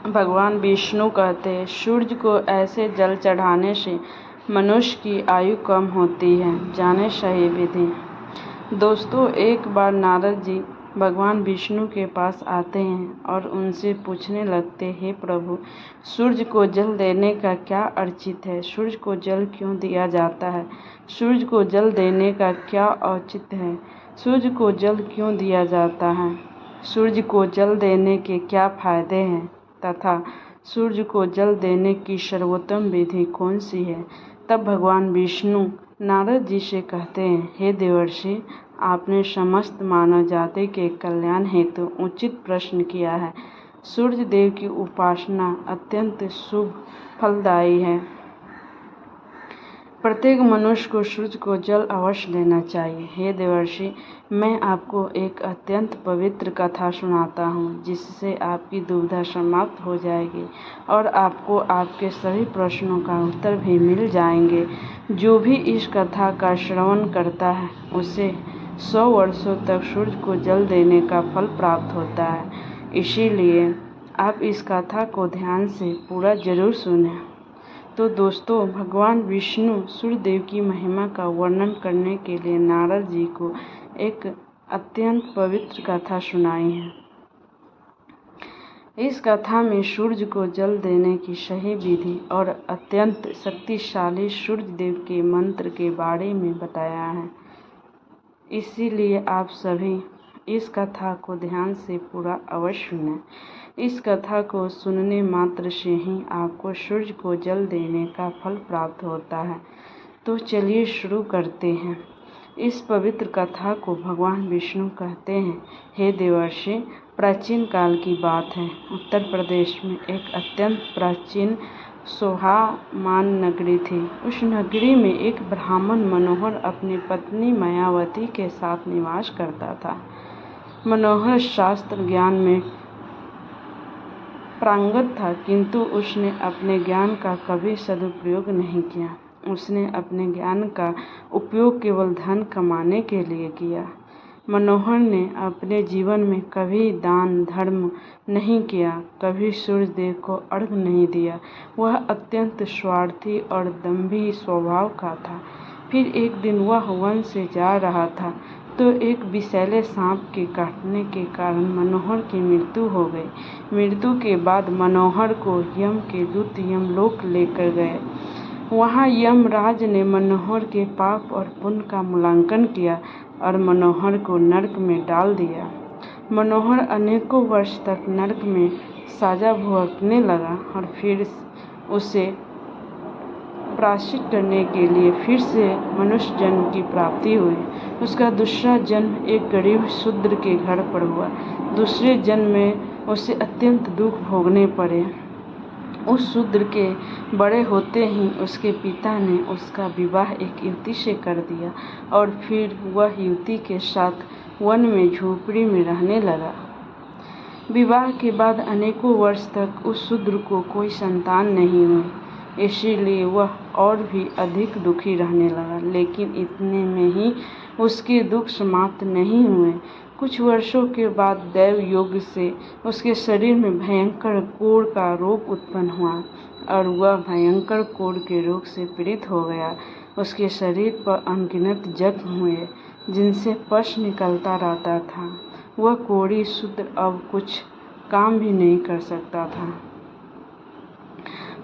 भगवान विष्णु कहते हैं, सूर्य को ऐसे जल चढ़ाने से मनुष्य की आयु कम होती है, जाने सही विधि। दोस्तों, एक बार नारद जी भगवान विष्णु के पास आते हैं और उनसे पूछने लगते, हे प्रभु, सूर्य को जल देने का क्या औचित्य है? सूर्य को जल क्यों दिया जाता है? सूर्य को जल देने का क्या औचित्य है? सूर्य को जल क्यों दिया जाता है? सूर्य को जल देने के क्या फायदे हैं तथा सूर्य को जल देने की सर्वोत्तम विधि कौन सी है? तब भगवान विष्णु नारद जी से कहते हैं, हे देवर्षि, आपने समस्त मानव जाति के कल्याण हेतु उचित प्रश्न किया है। सूर्य देव की उपासना अत्यंत शुभ फलदायी है। प्रत्येक मनुष्य को सूर्य को जल अवश्य देना चाहिए। हे देवर्षि, मैं आपको एक अत्यंत पवित्र कथा सुनाता हूँ, जिससे आपकी दुविधा समाप्त हो जाएगी और आपको आपके सभी प्रश्नों का उत्तर भी मिल जाएंगे। जो भी इस कथा का श्रवण करता है, उसे 100 वर्षों तक सूर्य को जल देने का फल प्राप्त होता है। इसीलिए आप इस कथा को ध्यान से पूरा जरूर सुनें। तो दोस्तों, भगवान विष्णु सूर्यदेव की महिमा का वर्णन करने के लिए नारद जी को एक अत्यंत पवित्र कथा सुनाई है। इस कथा में सूर्य को जल देने की सही विधि और अत्यंत शक्तिशाली सूर्यदेव के मंत्र के बारे में बताया है। इसीलिए आप सभी इस कथा को ध्यान से पूरा अवश्य सुनें। इस कथा को सुनने मात्र से ही आपको सूर्य को जल देने का फल प्राप्त होता है। तो चलिए शुरू करते हैं। इस पवित्र कथा को भगवान विष्णु कहते हैं, हे देवर्षि, प्राचीन काल की बात है। उत्तर प्रदेश में एक अत्यंत प्राचीन शोभामान नगरी थी। उस नगरी में एक ब्राह्मण मनोहर अपनी पत्नी मायावती के साथ निवास करता था। मनोहर शास्त्र ज्ञान में पारंगत था, किंतु उसने अपने ज्ञान का कभी सदुपयोग नहीं किया। उसने अपने ज्ञान का उपयोग केवल धन कमाने के लिए किया। मनोहर ने अपने जीवन में कभी दान धर्म नहीं किया, कभी सूर्यदेव को अर्घ्य नहीं दिया। वह अत्यंत स्वार्थी और दंभी स्वभाव का था। फिर एक दिन वह वन से जा रहा था तो एक विषैले सांप के काटने के कारण मनोहर की मृत्यु हो गई। मृत्यु के बाद मनोहर को यम के दूत यमलोक लेकर गए। वहाँ यमराज ने मनोहर के पाप और पुण्य का मूल्यांकन किया और मनोहर को नरक में डाल दिया। मनोहर अनेकों वर्ष तक नरक में सजा भुगतने लगा और फिर उसे प्रायश्चित करने के लिए फिर से मनुष्य जन्म की प्राप्ति हुई। उसका दूसरा जन्म एक गरीब शूद्र के घर पर हुआ। दूसरे जन्म में उसे अत्यंत दुख भोगने पड़े। उस शूद्र के बड़े होते ही उसके पिता ने उसका विवाह एक युवती से कर दिया और फिर वह युवती के साथ वन में झोपड़ी में रहने लगा। विवाह के बाद अनेकों वर्ष तक उस शूद्र को कोई संतान नहीं हुई, इसीलिए वह और भी अधिक दुखी रहने लगा। लेकिन इतने में ही उसके दुख समाप्त नहीं हुए। कुछ वर्षों के बाद दैव योग से उसके शरीर में भयंकर कोढ़ का रोग उत्पन्न हुआ और वह भयंकर कोढ़ के रोग से पीड़ित हो गया। उसके शरीर पर अनगिनत जख्म हुए जिनसे पस निकलता रहता था। वह कोढ़ी शूद्र अब कुछ काम भी नहीं कर सकता था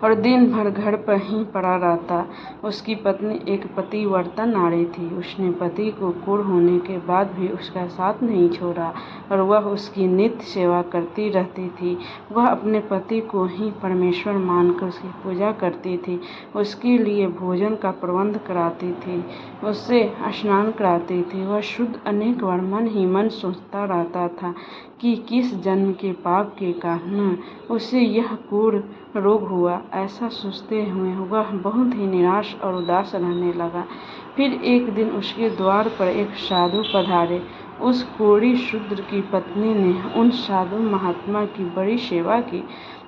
और दिन भर घर पर ही पड़ा रहता। उसकी पत्नी एक पतिव्रता नारी थी। उसने पति को कोढ़ होने के बाद भी उसका साथ नहीं छोड़ा और वह उसकी नित्य सेवा करती रहती थी। वह अपने पति को ही परमेश्वर मानकर उसकी पूजा करती थी, उसके लिए भोजन का प्रबंध कराती थी, उससे स्नान कराती थी। वह शुद्ध अनेक बार मन ही मन सोचता रहता था कि किस जन्म के पाप के कारण उसे यह कोढ़ रोग हुआ। ऐसा सोचते हुए वह बहुत ही निराश और उदास रहने लगा। फिर एक दिन उसके द्वार पर एक साधु पधारे। उस कोढ़ी शूद्र की पत्नी ने उन साधु महात्मा की बड़ी सेवा की,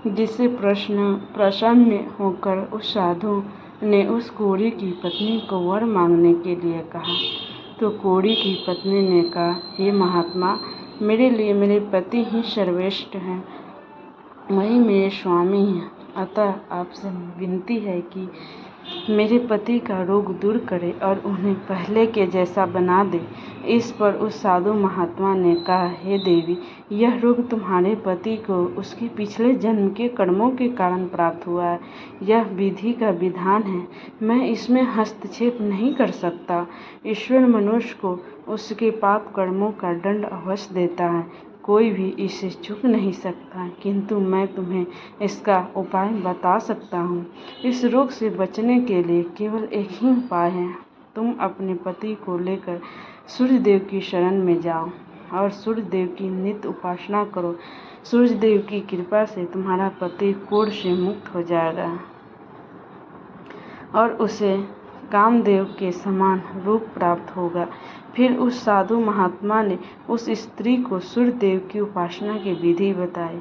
जिससे प्रसन्न होकर उस साधु ने उस कोढ़ी की पत्नी को वर मांगने के लिए कहा। तो कोढ़ी की पत्नी ने कहा, हे महात्मा, मेरे लिए मेरे पति ही सर्वश्रेष्ठ हैं। वही मेरे स्वामी हैं। अतः आपसे विनती है कि मेरे पति का रोग दूर करे और उन्हें पहले के जैसा बना दे। इस पर उस साधु महात्मा ने कहा, हे देवी, यह रोग तुम्हारे पति को उसके पिछले जन्म के कर्मों के कारण प्राप्त हुआ है। यह विधि का विधान है, मैं इसमें हस्तक्षेप नहीं कर सकता। ईश्वर मनुष्य को उसके पाप कर्मों का दंड अवश्य देता है, कोई भी इसे चूक नहीं सकता, किंतु मैं तुम्हें इसका उपाय बता सकता हूँ। इस रोग से बचने के लिए केवल एक ही उपाय है। तुम अपने पति को लेकर सूर्यदेव की शरण में जाओ और सूर्यदेव की नित्य उपासना करो। सूर्यदेव की कृपा से तुम्हारा पति कोढ़ से मुक्त हो जाएगा और उसे कामदेव के समान रूप प्राप्त होगा। फिर उस साधु महात्मा ने उस स्त्री को सूर्यदेव की उपासना की विधि बताई।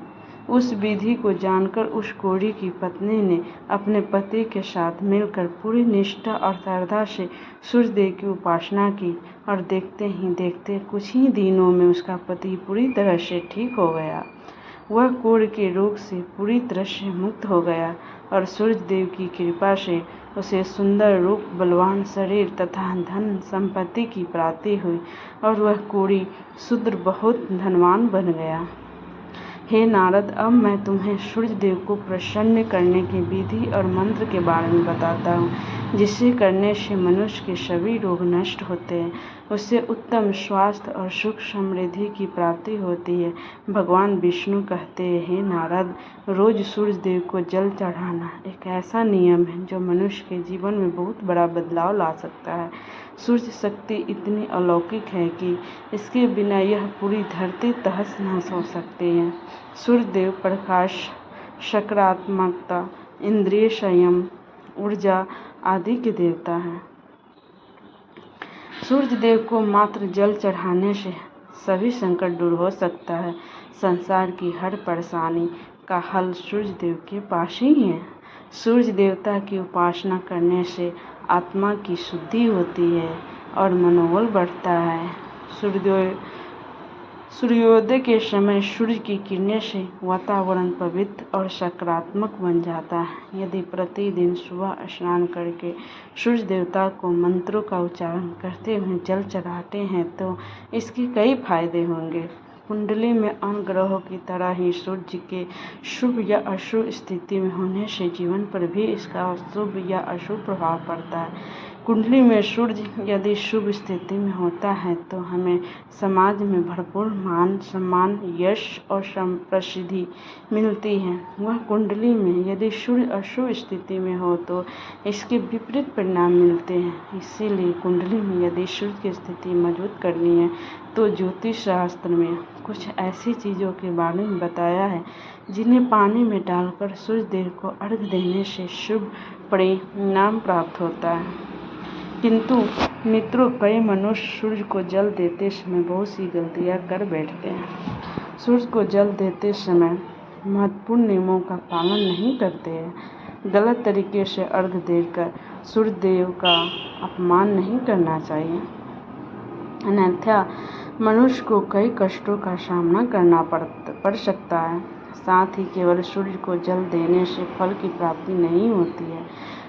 उस विधि को जानकर उस कोढ़ी की पत्नी ने अपने पति के साथ मिलकर पूरी निष्ठा और श्रद्धा से सूर्यदेव की उपासना की और देखते ही देखते कुछ ही दिनों में उसका पति पूरी तरह से ठीक हो गया। वह कोढ़ के रोग से पूरी तरह से मुक्त हो गया और सूर्यदेव की कृपा से उसे सुंदर रूप, बलवान शरीर तथा धन संपत्ति की प्राप्ति हुई और वह कोढ़ी शूद्र बहुत धनवान बन गया। हे नारद, अब मैं तुम्हें सूर्यदेव को प्रसन्न करने की विधि और मंत्र के बारे में बताता हूँ, जिसे करने से मनुष्य के सभी रोग नष्ट होते हैं, उससे उत्तम स्वास्थ्य और सुख समृद्धि की प्राप्ति होती है। भगवान विष्णु कहते हैं, हे नारद, रोज सूर्यदेव को जल चढ़ाना एक ऐसा नियम है जो मनुष्य के जीवन में बहुत बड़ा बदलाव ला सकता है। सूर्य शक्ति इतनी अलौकिक है कि इसके बिना यह पूरी धरती तहस नहस हो सकती है। सूर्यदेव प्रकाश, सकारात्मकता, इंद्रिय संयम, ऊर्जा आदि के देवता हैं। सूर्यदेव को मात्र जल चढ़ाने से सभी संकट दूर हो सकता है। संसार की हर परेशानी का हल सूर्यदेव के पास ही है। सूर्य देवता की उपासना करने से आत्मा की शुद्धि होती है और मनोबल बढ़ता है। सूर्योदय के समय सूर्य की किरणें से वातावरण पवित्र और सकारात्मक बन जाता है। यदि प्रतिदिन सुबह स्नान करके सूर्य देवता को मंत्रों का उच्चारण करते हुए जल चढ़ाते हैं तो इसके कई फायदे होंगे। कुंडली में अन्य ग्रहों की तरह ही सूर्य के शुभ या अशुभ स्थिति में होने से जीवन पर भी इसका शुभ या अशुभ प्रभाव पड़ता है। कुंडली में सूर्य यदि शुभ स्थिति में होता है तो हमें समाज में भरपूर मान सम्मान, यश और प्रसिद्धि मिलती है। वह कुंडली में यदि सूर्य अशुभ स्थिति में हो तो इसके विपरीत परिणाम मिलते हैं। इसीलिए कुंडली में यदि सूर्य की स्थिति मजबूत करनी है तो ज्योतिष शास्त्र में कुछ ऐसी चीज़ों के बारे में बताया है जिन्हें पानी में डालकर सूर्य देव को अर्घ्य देने से शुभ परिणाम प्राप्त होता है। किंतु मित्रों, कई मनुष्य सूर्य को जल देते समय बहुत सी गलतियां कर बैठते हैं। सूर्य को जल देते समय महत्वपूर्ण नियमों का पालन नहीं करते हैं। गलत तरीके से अर्घ्य देकर सूर्य देव का अपमान नहीं करना चाहिए, अन्यथा मनुष्य को कई कष्टों का सामना करना पड़ सकता है। साथ ही केवल सूर्य को जल देने से फल की प्राप्ति नहीं होती है।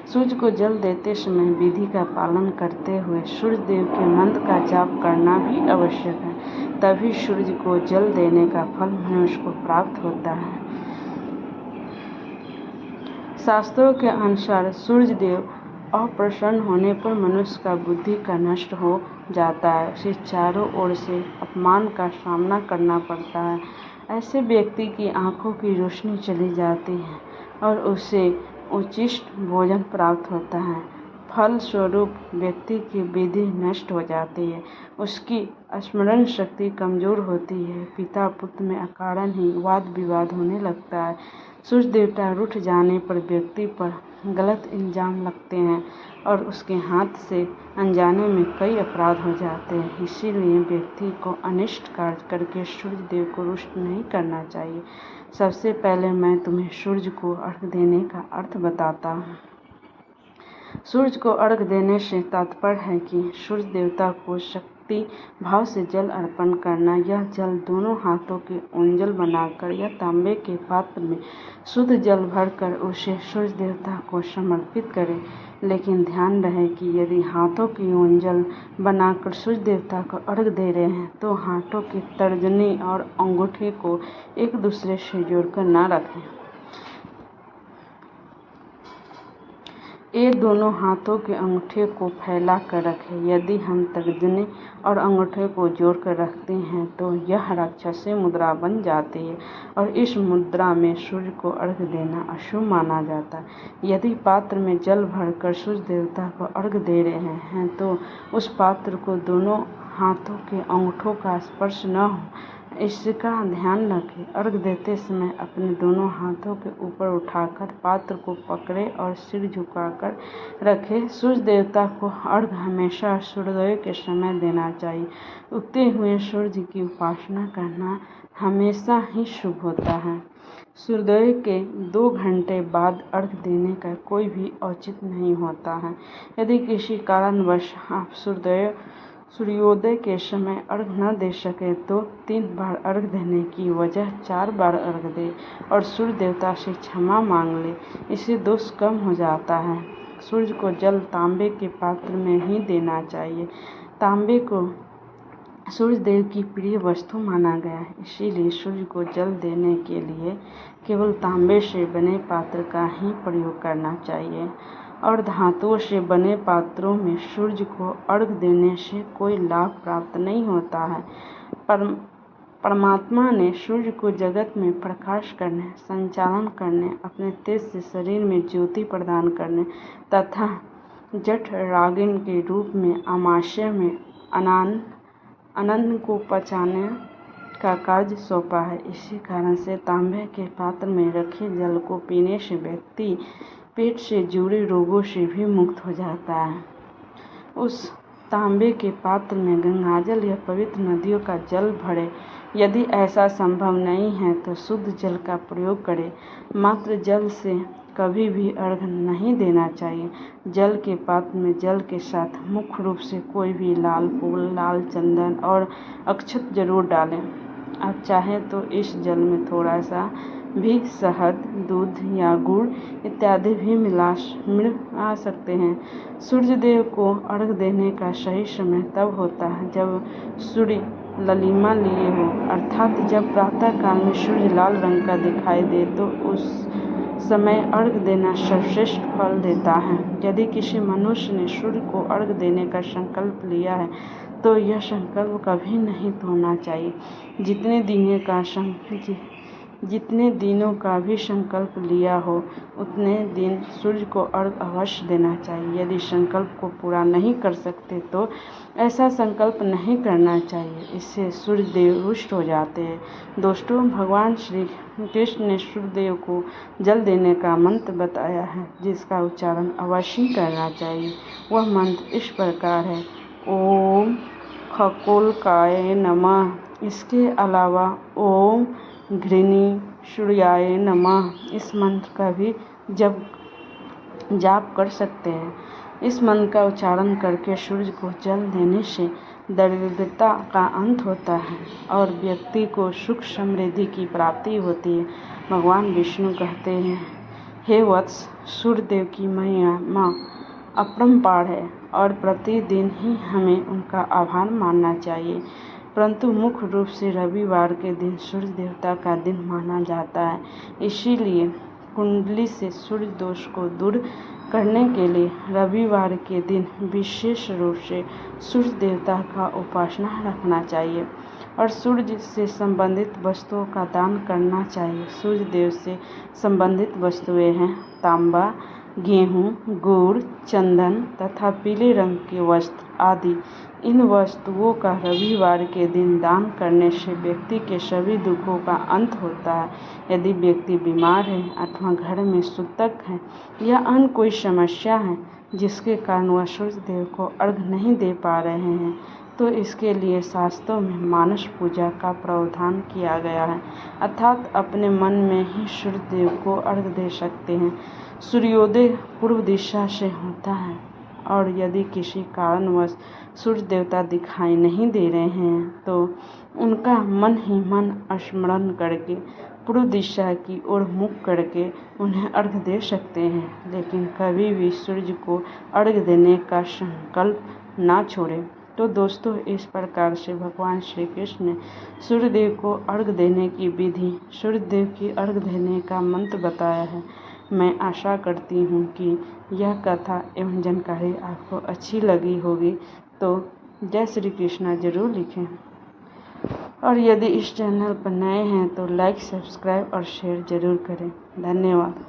सूर्य को जल देते समय विधि का पालन करते हुए सूर्य देव के मंत्र का जाप करना भी आवश्यक है, तभी सूर्य को जल देने का फल मनुष्य को प्राप्त होता है। शास्त्रों के अनुसार सूर्य देव अप्रसन्न होने पर मनुष्य का बुद्धि का नष्ट हो जाता है, उसे चारों ओर से अपमान का सामना करना पड़ता है। ऐसे व्यक्ति की आंखों की रोशनी चली जाती है और उसे उचिष्ट भोजन प्राप्त होता है। फल स्वरूप व्यक्ति की बुद्धि नष्ट हो जाती है, उसकी स्मरण शक्ति कमजोर होती है, पिता पुत्र में अकारण ही वाद विवाद होने लगता है। सूर्य देवता रूठ जाने पर व्यक्ति पर गलत इल्जाम लगते हैं और उसके हाथ से अनजाने में कई अपराध हो जाते हैं। इसीलिए व्यक्ति को अनिष्ट कार्य करके सूर्य देव को रुष्ट नहीं करना चाहिए। सबसे पहले मैं तुम्हें सूर्य को अर्घ्य देने का अर्थ बताता हूँ। सूर्य को अर्घ्य देने से तात्पर्य है कि सूर्य देवता को भक्ति भाव से जल अर्पण करना। यह जल दोनों हाथों के उंजल बनाकर या तांबे के पात्र में शुद्ध जल भरकर उसे सूर्य देवता को समर्पित करें। लेकिन ध्यान रहे कि यदि हाथों की उंजल बनाकर सूर्य देवता को अर्घ्य दे रहे हैं तो हाथों की तर्जनी और अंगूठे को एक दूसरे से जोड़कर न रखें। ये दोनों हाथों के अंगूठे को फैला कर रखें। यदि हम तर्जनी और अंगूठे को जोड़कर रखते हैं तो यह राक्षसी मुद्रा बन जाती है और इस मुद्रा में सूर्य को अर्घ्य देना अशुभ माना जाता है। यदि पात्र में जल भरकर सूर्य देवता को अर्घ्य दे रहे हैं तो उस पात्र को दोनों हाथों के अंगूठों का स्पर्श न हो, इसका ध्यान रखें। अर्घ्य देते समय अपने दोनों हाथों के ऊपर उठाकर पात्र को पकड़े और सिर झुकाकर रखें। सूर्य देवता को अर्घ्य हमेशा सूर्योदय के समय देना चाहिए। उगते हुए सूर्य की उपासना करना हमेशा ही शुभ होता है। सूर्योदय के 2 घंटे बाद अर्घ्य देने का कोई भी औचित्य नहीं होता है। यदि किसी कारणवश आप सूर्योदय के समय अर्घ्य न दे सके तो 3 बार अर्घ्य देने की वजह 4 बार अर्घ्य दे और सूर्य देवता से क्षमा मांग ले। इससे दोष कम हो जाता है। सूर्य को जल तांबे के पात्र में ही देना चाहिए। तांबे को सूर्य देव की प्रिय वस्तु माना गया है, इसीलिए सूर्य को जल देने के लिए केवल तांबे से बने पात्र का ही प्रयोग करना चाहिए और धातुओं से बने पात्रों में सूर्य को अर्घ्य देने से कोई लाभ प्राप्त नहीं होता है। परमात्मा ने सूर्य को जगत में प्रकाश करने, संचालन करने, अपने तेज से शरीर में ज्योति प्रदान करने तथा जठराग्नि के रूप में अमावस्या में अन्न को पचाने का कार्य सौंपा है। इसी कारण से तांबे के पात्र में रखे जल को पीने से व्यक्ति पेट से जुड़े रोगों से भी मुक्त हो जाता है। उस तांबे के पात्र में गंगाजल या पवित्र नदियों का जल भरें। यदि ऐसा संभव नहीं है तो शुद्ध जल का प्रयोग करें। मात्र जल से कभी भी अर्घ्य नहीं देना चाहिए। जल के पात्र में जल के साथ मुख्य रूप से कोई भी लाल फूल, लाल चंदन और अक्षत जरूर डालें। आप चाहें तो इस जल में थोड़ा सा भी शहद, दूध या गुड़ इत्यादि भी मिला सकते हैं। सूर्य देव को अर्घ्य देने का सही समय तब होता है जब सूर्य ललिमा लिए हो, अर्थात जब प्रातः काल में सूर्य लाल रंग का दिखाई दे तो उस समय अर्घ्य देना सर्वश्रेष्ठ फल देता है। यदि किसी मनुष्य ने सूर्य को अर्घ्य देने का संकल्प लिया है तो यह संकल्प कभी नहीं तोड़ना चाहिए। जितने दिनों का भी संकल्प लिया हो उतने दिन सूर्य को अर्घ्य अवश्य देना चाहिए। यदि संकल्प को पूरा नहीं कर सकते तो ऐसा संकल्प नहीं करना चाहिए, इससे सूर्य देव रुष्ट हो जाते हैं। दोस्तों, भगवान श्री कृष्ण ने सूर्य देव को जल देने का मंत्र बताया है जिसका उच्चारण अवश्य करना चाहिए। वह मंत्र इस प्रकार है: ओम खगोलकाय नमः। इसके अलावा ओम घृणी सूर्याय नमः इस मंत्र का भी जाप कर सकते हैं। इस मंत्र का उच्चारण करके सूर्य को जल देने से दरिद्रता का अंत होता है और व्यक्ति को सुख समृद्धि की प्राप्ति होती है। भगवान विष्णु कहते हैं, हे वत्स, सूर्य देव की महिमा अपरंपार है और प्रतिदिन ही हमें उनका आभार मानना चाहिए। परंतु मुख्य रूप से रविवार के दिन सूर्य देवता का दिन माना जाता है। इसीलिए कुंडली से सूर्य दोष को दूर करने के लिए रविवार के दिन विशेष रूप से सूर्य देवता का उपासना रखना चाहिए और सूर्य से संबंधित वस्तुओं का दान करना चाहिए। सूर्य देव से संबंधित वस्तुएं हैं तांबा, गेहूँ, गुड़, चंदन तथा पीले रंग के वस्त्र आदि। इन वस्तुओं का रविवार के दिन दान करने से व्यक्ति के सभी दुखों का अंत होता है। यदि व्यक्ति बीमार है अथवा घर में सूतक है या अन्य कोई समस्या है जिसके कारण वह सूर्य देव को अर्घ्य नहीं दे पा रहे हैं तो इसके लिए शास्त्रों में मानस पूजा का प्रावधान किया गया है, अर्थात अपने मन में ही सूर्य देव को अर्घ्य दे सकते हैं। सूर्योदय पूर्व दिशा से होता है और यदि किसी कारणवश सूर्य देवता दिखाई नहीं दे रहे हैं तो उनका मन ही मन स्मरण करके पूर्व दिशा की ओर मुख करके उन्हें अर्घ्य दे सकते हैं, लेकिन कभी भी सूर्य को अर्घ्य देने का संकल्प ना छोड़ें। तो दोस्तों, इस प्रकार से भगवान श्री कृष्ण ने सूर्यदेव को अर्घ्य देने की विधि, सूर्यदेव की अर्घ्य देने का मंत्र बताया है। मैं आशा करती हूँ कि यह कथा एवं जानकारी आपको अच्छी लगी होगी। तो जय श्री कृष्णा जरूर लिखें, और यदि इस चैनल पर नए हैं तो लाइक, सब्सक्राइब और शेयर जरूर करें। धन्यवाद।